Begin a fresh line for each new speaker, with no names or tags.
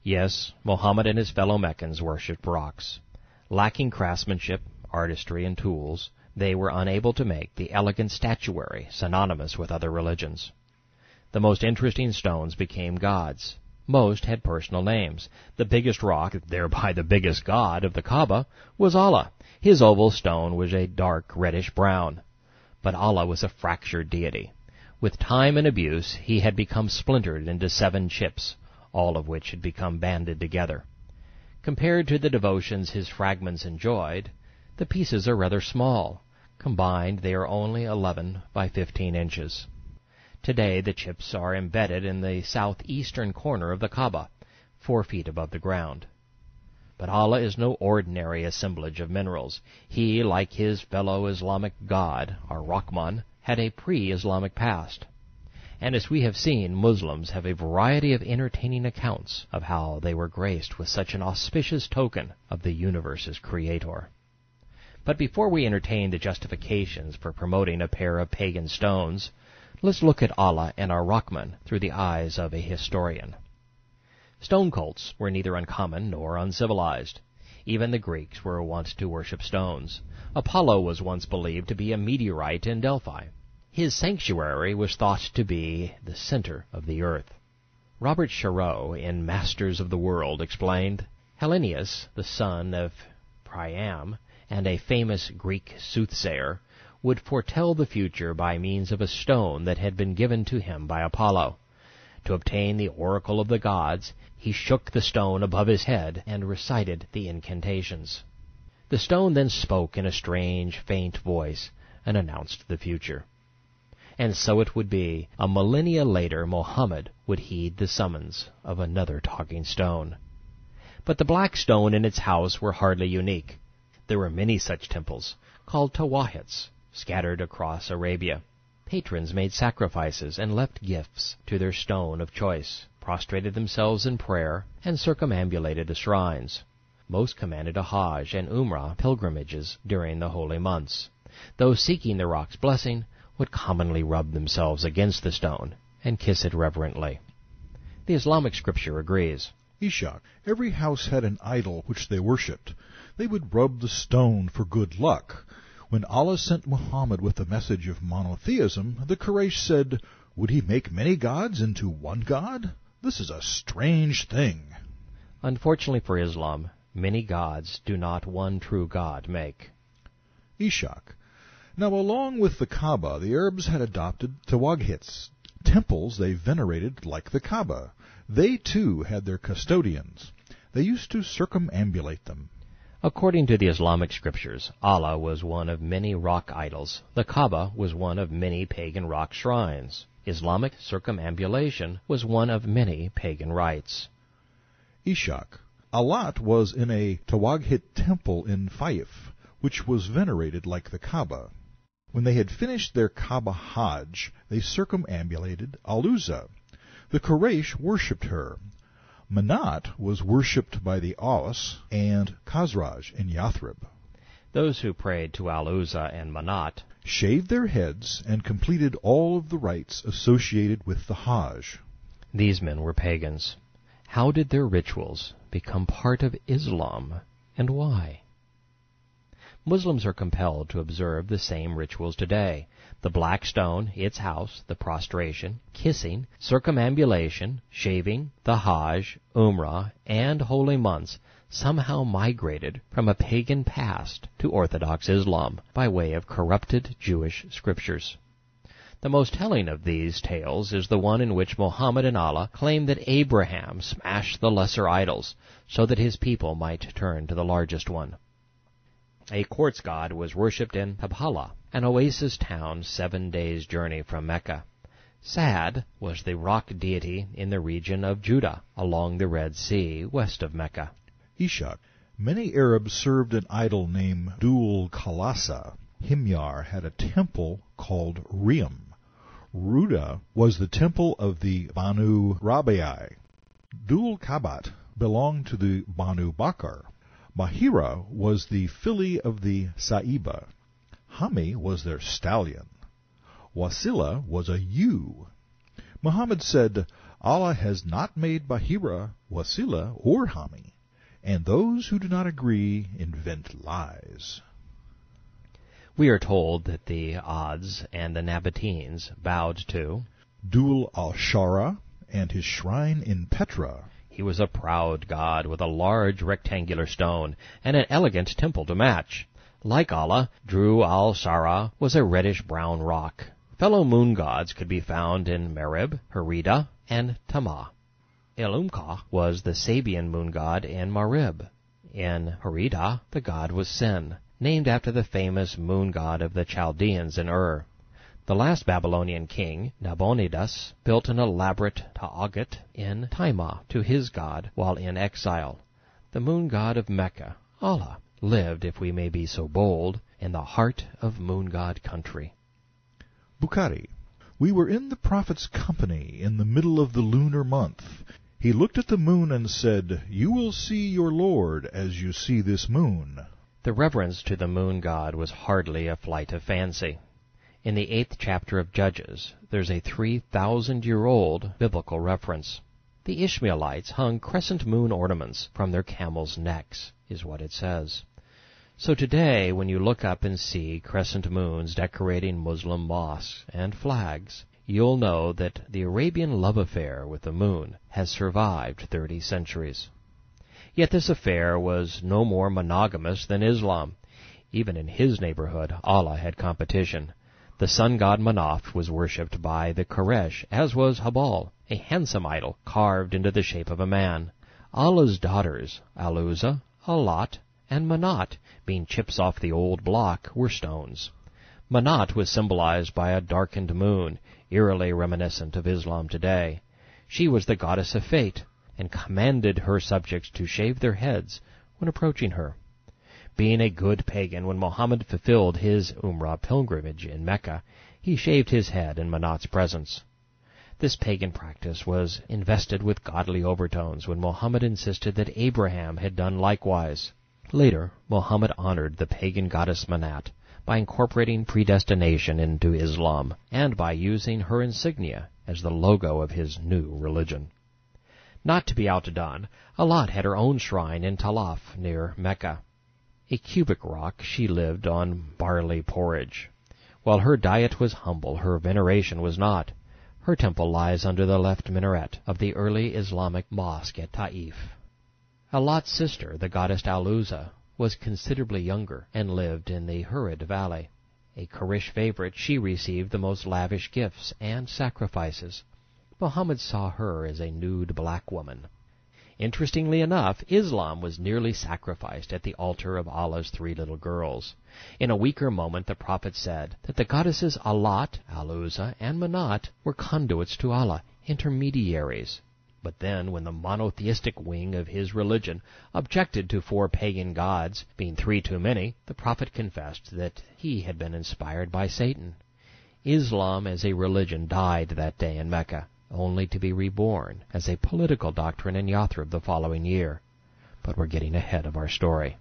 Yes, Mohammed and his fellow Meccans worshipped rocks. Lacking craftsmanship, artistry, and tools, they were unable to make the elegant statuary synonymous with other religions. The most interesting stones became gods. Most had personal names. The biggest rock, thereby the biggest god of the Ka.aba, was Allah. His oval stone was a dark reddish brown. But Allah was a fractured deity. With time and abuse, he had become splintered into 7 chips, all of which had become banded together. Compared to the devotions his fragments enjoyed, the pieces are rather small. Combined, they are only 11 by 15 inches. Today, the chips are embedded in the southeastern corner of the Ka.aba, 4 feet above the ground. But Allah is no ordinary assemblage of minerals. He, like his fellow Islamic god, Ar Rahman, had a pre-Islamic past. And as we have seen, Muslims have a variety of entertaining accounts of how they were graced with such an auspicious token of the universe's creator. But before we entertain the justifications for promoting a pair of pagan stones, let's look at Allah and Ar Rahman through the eyes of a historian. Stone cults were neither uncommon nor uncivilized. Even the Greeks were wont to worship stones. Apollo was once believed to be a meteorite in Delphi. His sanctuary was thought to be the center of the earth. Robert Charroux, in Masters of the World, explained, Hellenius, the son of Priam, and a famous Greek soothsayer, would foretell the future by means of a stone that had been given to him by Apollo. To obtain the oracle of the gods, he shook the stone above his head and recited the incantations. The stone then spoke in a strange, faint voice and announced the future. And so it would be. A millennia later, Mohammed would heed the summons of another talking stone. But the black stone in its house were hardly unique. There were many such temples, called Twaaghits, scattered across Arabia. Patrons made sacrifices and left gifts to their stone of choice, prostrated themselves in prayer, and circumambulated the shrines. Most commanded a hajj and umrah pilgrimages during the holy months. Those seeking the rock's blessing would commonly rub themselves against the stone and kiss it reverently. The Islamic scripture agrees.
Ishaq, every house had an idol which they worshipped. They would rub the stone for good luck. When Allah sent Muhammad with the message of monotheism, the Quraysh said, would he make many gods into one god? This is a strange thing.
Unfortunately for Islam, many gods do not one true God make.
Ishaq, now along with the Ka.aba, the Arabs had adopted Tawghits, temples they venerated like the Ka.aba. They too had their custodians. They used to circumambulate them.
According to the Islamic scriptures, Allah was one of many rock idols. The Ka.aba was one of many pagan rock shrines. Islamic circumambulation was one of many pagan rites.
Ishaq, Alat was in a Tawaghit temple in Faif, which was venerated like the Ka.aba. When they had finished their Ka.aba hajj, they circumambulated Al-uzza. The Quraysh worshipped her. Manat was worshipped by the Aus and Khazraj in Yathrib.
Those who prayed to Al-uzza and Manat
shaved their heads and completed all of the rites associated with the Hajj.
These men were pagans. How did their rituals become part of Islam, and why? Muslims are compelled to observe the same rituals today. The black stone, its house, the prostration, kissing, circumambulation, shaving, the Hajj, Umrah, and holy months somehow migrated from a pagan past to Orthodox Islam by way of corrupted Jewish scriptures. The most telling of these tales is the one in which Muhammad and Allah claim that Abraham smashed the lesser idols so that his people might turn to the largest one. A quartz god was worshipped in Tabhala, an oasis town 7 days' journey from Mecca. Sad was the rock deity in the region of Judah, along the Red Sea, west of Mecca.
Ishaq, many Arabs served an idol named Dul Khalasa. Himyar had a temple called Riyam. Ruda was the temple of the Banu Rabi'i. Dul Kabat belonged to the Banu Bakr. Bahira was the filly of the Sa'iba. Hami was their stallion. Wasila was a ewe. Muhammad said, Allah has not made Bahira, Wasila, or Hami, and those who do not agree invent lies.
We are told that the Ads and the Nabateans bowed to
Dul al-Shara and his shrine in Petra.
He was a proud god with a large rectangular stone and an elegant temple to match. Like Allah, Dru al-Shara was a reddish-brown rock. Fellow moon gods could be found in Merib, Herida, and Tamah. El-Umka was the Sabian moon god in Marib. In Herida, the god was Sin, named after the famous moon god of the Chaldeans in Ur. The last Babylonian king, Nabonidus, built an elaborate Tawghit in Timah to his god while in exile. The moon god of Mecca, Allah, lived, if we may be so bold, in the heart of moon god country.
Bukhari. We were in the Prophet's company in the middle of the lunar month. He looked at the moon and said, "You will see your Lord as you see this moon."
The reverence to the moon god was hardly a flight of fancy. In the 8th chapter of Judges, there's a 3,000-year-old biblical reference. The Ishmaelites hung crescent moon ornaments from their camels' necks, is what it says. So today, when you look up and see crescent moons decorating Muslim mosques and flags, you'll know that the Arabian love affair with the moon has survived 30 centuries. Yet this affair was no more monogamous than Islam. Even in his neighborhood, Allah had competition. The sun god Manat was worshipped by the Quraysh, as was Habal, a handsome idol carved into the shape of a man. Allah's daughters, Al-uzza, Al-lat, and Manat, being chips off the old block, were stones. Manat was symbolized by a darkened moon, eerily reminiscent of Islam today. She was the goddess of fate, and commanded her subjects to shave their heads when approaching her. Being a good pagan, when Muhammad fulfilled his umrah pilgrimage in Mecca, he shaved his head in Manat's presence. This pagan practice was invested with godly overtones when Muhammad insisted that Abraham had done likewise. Later, Muhammad honored the pagan goddess Manat by incorporating predestination into Islam and by using her insignia as the logo of his new religion. Not to be outdone, Al-lat had her own shrine in Talaf near Mecca. A cubic rock, she lived on barley porridge. While her diet was humble, her veneration was not. Her temple lies under the left minaret of the early Islamic mosque at Taif. Al-lat's sister, the goddess Al-uzza, was considerably younger and lived in the Hurid valley. A Quraysh favorite, she received the most lavish gifts and sacrifices. Muhammad saw her as a nude black woman. Interestingly enough, Islam was nearly sacrificed at the altar of Allah's 3 little girls. In a weaker moment, the Prophet said that the goddesses Al-lat, Al-uzza, and Manat were conduits to Allah, intermediaries. But then, when the monotheistic wing of his religion objected to 4 pagan gods, being 3 too many, the Prophet confessed that he had been inspired by Satan. Islam as a religion died that day in Mecca, only to be reborn as a political doctrine in Yathrib the following year. But we're getting ahead of our story.